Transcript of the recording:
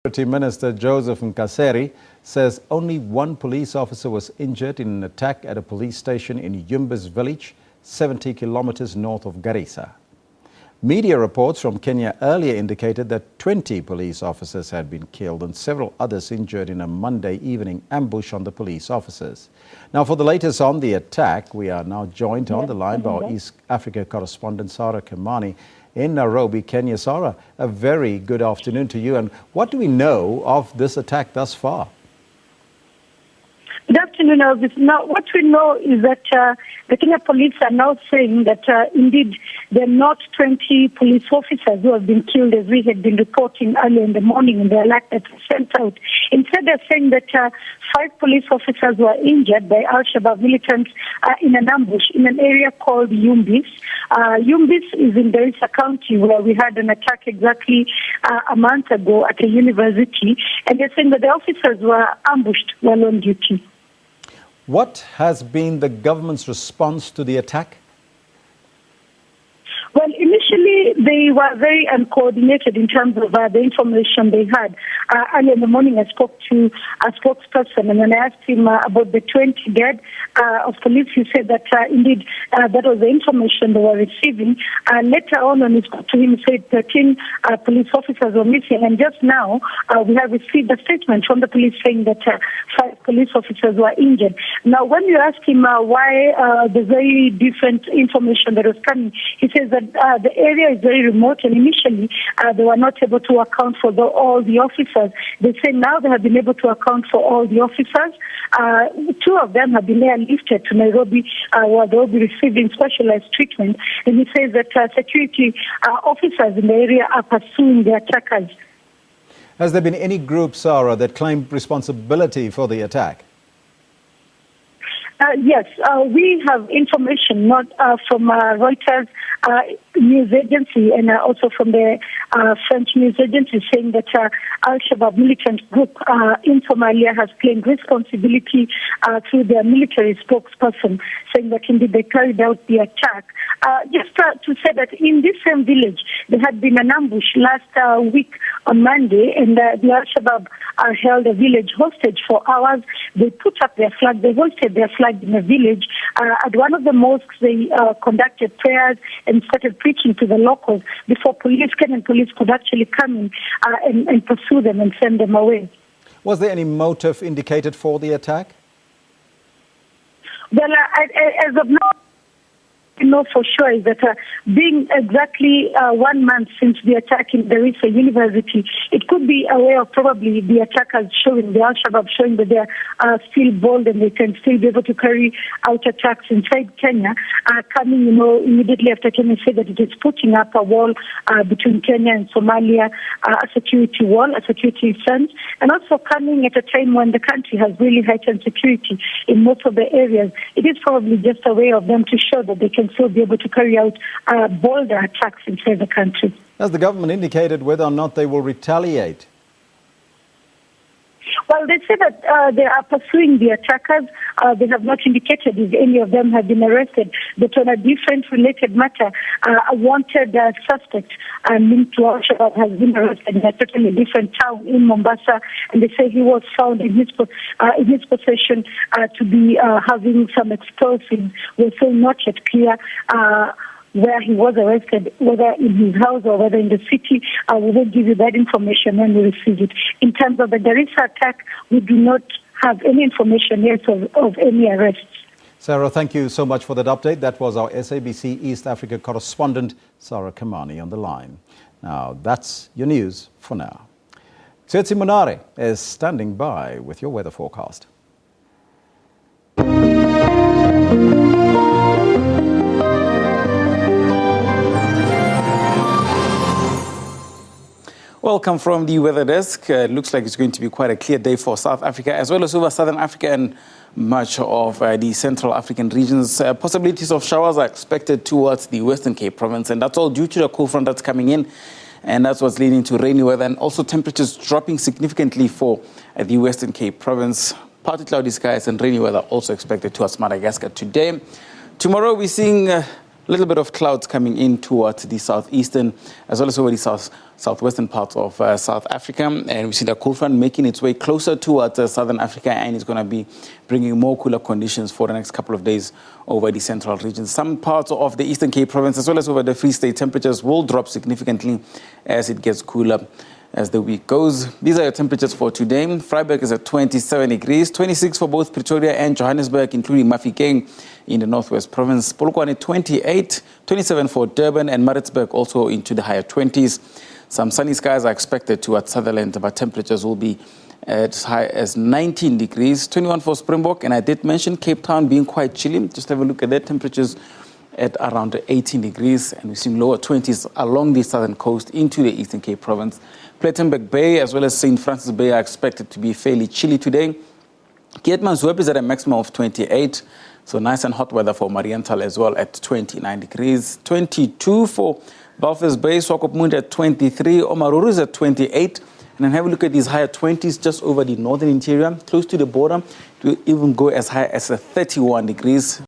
Security Minister Joseph Nkaissery says only one police officer was injured in an attack at a police station in Yumbis village, 70 kilometers north of Garissa. Media reports from Kenya earlier indicated that 20 police officers had been killed and several others injured in a Monday evening ambush on the police officers. Now, for the latest on the attack, we are now joined on the line by our East Africa Correspondent Kimani in Nairobi, Kenya. Sarah, a very good afternoon to you. And what do we know of this attack thus far? Good afternoon, Elvis. Now, what we know is that the Kenya police are now saying that indeed there are not 20 police officers who have been killed, as we had been reporting earlier in the morning in the alert that was sent out. Instead, they're saying that 5 police officers were injured by Al-Shabaab militants in an ambush in an area called Yumbis. Yumbis is in Garissa County, where we had an attack exactly a month ago at a university, and they're saying that the officers were ambushed while on duty. What has been the government's response to the attack? Well, initially, they were very uncoordinated in terms of the information they had. Early in the morning, I spoke to a spokesperson, and when I asked him about the 20 dead of police, he said that indeed that was the information they were receiving. Later on, when we spoke to him, he said 13 police officers were missing, and just now we have received a statement from the police saying that 5 police officers were injured. Now, when you ask him why the very different information that was coming, he says that the area is very remote, and initially they were not able to account for all the officers. They say now they have been able to account for all the officers. 2 of them have been airlifted to Nairobi, where they will be receiving specialized treatment. And he says that security officers in the area are pursuing the attackers. Has there been any group, Sarah, that claimed responsibility for the attack? Yes, we have information not from Reuters news agency and also from the French news agency saying that Al-Shabaab militant group in Somalia has claimed responsibility through their military spokesperson, saying that indeed they carried out the attack. Just to say that in this same village, there had been an ambush last week on Monday, and the Al-Shabaab held a village hostage for hours. They put up their flag, they hoisted their flag in the village. At one of the mosques, they conducted prayers and started preaching to the locals before Kenyan police could actually come in and pursue them and send them away. Was there any motive indicated for the attack? Well, as of now, we know for sure is that being exactly 1 month since the attack in Garissa University, it could be a way of probably the attackers showing, the Al-Shabaab showing that they are still bold and they can still be able to carry out attacks inside Kenya, coming, immediately after Kenya said that it is putting up a wall between Kenya and Somalia, a security wall, a security fence, and also coming at a time when the country has really heightened security in most of the areas. It is probably just a way of them to show that they can still be able to carry out bolder attacks inside the country. Has the government indicated whether or not they will retaliate? Well, they say that they are pursuing the attackers. They have not indicated if any of them have been arrested. But on a different related matter, a wanted suspect linked to Al-Shabaab has been arrested in a totally different town in Mombasa, and they say he was found in his possession to be having some explosives. We're still not yet clear where he was arrested, whether in his house or whether in the city. We will give you that information when we receive it. In terms of the Garissa attack, we do not have any information yet of any arrests. Sarah, thank you so much for that update. That was our SABC East Africa correspondent, Kimani, on the line. Now, that's your news for now. Tsetsi Munare is standing by with your weather forecast. Welcome from the weather desk. It looks like it's going to be quite a clear day for South Africa, as well as over Southern Africa and much of the Central African regions. Possibilities of showers are expected towards the Western Cape province, and that's all due to the cool front that's coming in, and that's what's leading to rainy weather, and also temperatures dropping significantly for the Western Cape province. Partly cloudy skies and rainy weather also expected towards Madagascar today. Tomorrow we're seeing A little bit of clouds coming in towards the southeastern as well as over the southwestern parts of South Africa. And we see the cold front making its way closer towards southern Africa, and it's going to be bringing more cooler conditions for the next couple of days over the central region. Some parts of the Eastern Cape province as well as over the Free State, temperatures will drop significantly as it gets cooler as the week goes. These are your temperatures for today. Vryburg is at 27 degrees, 26 for both Pretoria and Johannesburg, including Mafikeng in the Northwest Province. Polokwane 28, 27 for Durban, and Maritzburg also into the higher 20s. Some sunny skies are expected towards Sutherland, but temperatures will be as high as 19 degrees, 21 for Springbok, and I did mention Cape Town being quite chilly. Just have a look at their temperatures at around 18 degrees, and we've seen lower 20s along the southern coast into the Eastern Cape province. Plettenberg Bay as well as St. Francis Bay are expected to be fairly chilly today. Keetmanshoop is at a maximum of 28, so nice and hot weather for Marienthal as well at 29 degrees. 22 for Walvis Bay, Swakopmund at 23, Omaruru is at 28. And then have a look at these higher 20s just over the northern interior, close to the border, to even go as high as 31 degrees.